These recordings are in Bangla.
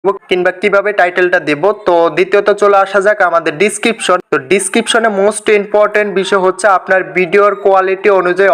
কিংবা কিভাবে টাইটেলটা দেব। তো দ্বিতীয়ত চলে আসা যাক আমাদের ডিসক্রিপশন। তো ডিসক্রিপশনে মোস্ট ইম্পর্টেন্ট বিষয় হচ্ছে আপনার ভিডিওর কোয়ালিটি অনুযায়ী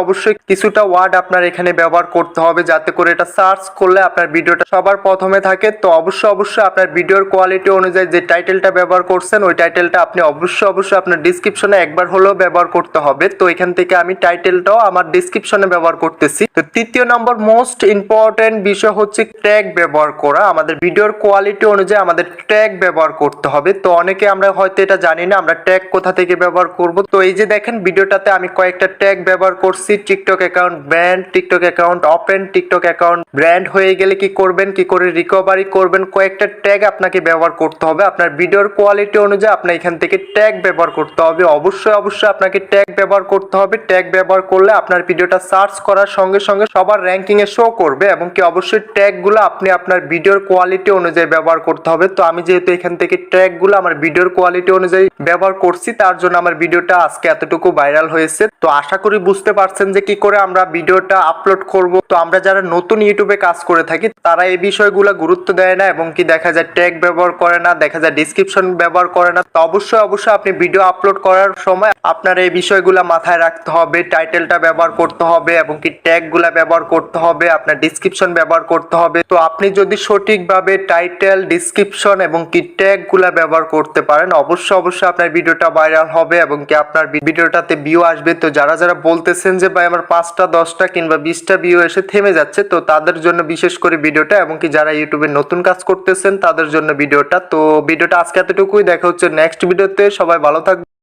অবশ্যই কিছুটা ওয়ার্ড আপনার এখানে ব্যবহার করতে হবে, যাতে করে এটা সার্চ করলে আপনার ভিডিওটা সবার প্রথমে থাকে। তো অবশ্যই আপনার ভিডিওর কোয়ালিটি অনুযায়ী যে টাইটেলটা ব্যবহার করছেন ওই টাইটেলটা আপনি অবশ্যই আপনার ডিসক্রিপশনে একবার হলেও ব্যবহার করতে হবে। তো এখান থেকে আমি টাইটেলটাও আমার ডিসক্রিপশনে ব্যবহার করতেছি। তো তৃতীয় নম্বর মোস্ট ইম্পর্টেন্ট বিষয় হচ্ছে ট্যাগ ব্যবহার করা। আমাদের ভিডিওর কোয়ালিটি অনুযায়ী আমাদের ট্যাগ ব্যবহার করতে হবে। তো অনেকে আমরা হয়তো এটা জানি না আমরা ট্যাগ কোথা থেকে ব্যবহার করব। তো এই যে দেখেন ভিডিওটাতে আমি কয়েকটা ট্যাগ ব্যবহার করছি। TikTok account brand, TikTok account open, TikTok account brand হয়ে গেলে কি করবেন, কি করে রিকভারি করবেন, কয়েকটা ট্যাগ আপনাকে ব্যবহার করতে হবে। আপনার ভিডিওর কোয়ালিটি অনুযায়ী আপনার এখান থেকে ট্যাগ ব্যবহার করতে হবে। অবশ্যই আপনাকে ট্যাগ ব্যবহার করতে হবে। ট্যাগ ব্যবহার করলে আপনার ভিডিওটা সার্চ করার সঙ্গে সঙ্গে সবার র্যাঙ্কিং এ শো করবে, এবং কি অবশ্যই ট্যাগগুলো আপনি আপনার ভিডিওর কোয়ালিটি অনুযায়ী ব্যবহার করতে হবে। তো আমি যেহেতু এখান থেকে ট্যাগগুলো আমার ভিডিওর কোয়ালিটি অনুযায়ী ব্যবহার করছি, তার জন্য আমার ভিডিওটা আজকে এতটুকু ভাইরাল হয়েছে। তো আশা করি বুঝতে পারছেন যে কি করে আমরা ভিডিওটা আপলোড করব। তো আমরা যারা নতুন ইউটিউবে কাজ করে থাকি তারা এই বিষয়গুলো গুরুত্ব দেয় না, এবং কি দেখা যায় ট্যাগ ব্যবহার করে না, দেখা যায় ডিসক্রিপশন ব্যবহার করে না। তো অবশ্যই আপনি ভিডিও আপলোড করার সময় আপনার এই বিষয়গুলো মাথায় রাখতে হবে। টাইটেলটা ব্যবহার করতে হবে, এবং কি ট্যাগগুলা ব্যবহার করতে হবে, আপনার ডিসক্রিপশন ব্যবহার করতে হবে। তো আপনি যদি সঠিকভাবে টাইটেল, ডিসক্রিপশন এবং কি ট্যাগগুলা ব্যবহার করতে পারেন অবশ্যই আপনার ভিডিওটা ভাইরাল হবে, এবং কি আপনার ভিডিওটাতে ভিউ আসবে। তো যারা বলতেছেন যে ভাই আমার 5টা 10টা কিংবা 20টা ভিউ এসে থেমে যাচ্ছে, তো তাদের জন্য বিশেষ করে ভিডিওটা, এবং কি যারা ইউটিউবে নতুন কাজ করতেছেন তাদের জন্য ভিডিওটা। তো ভিডিওটা আজকে এতটুকুই, দেখা হচ্ছে নেক্সট ভিডিওতে। সবাই ভালো থাকবেন।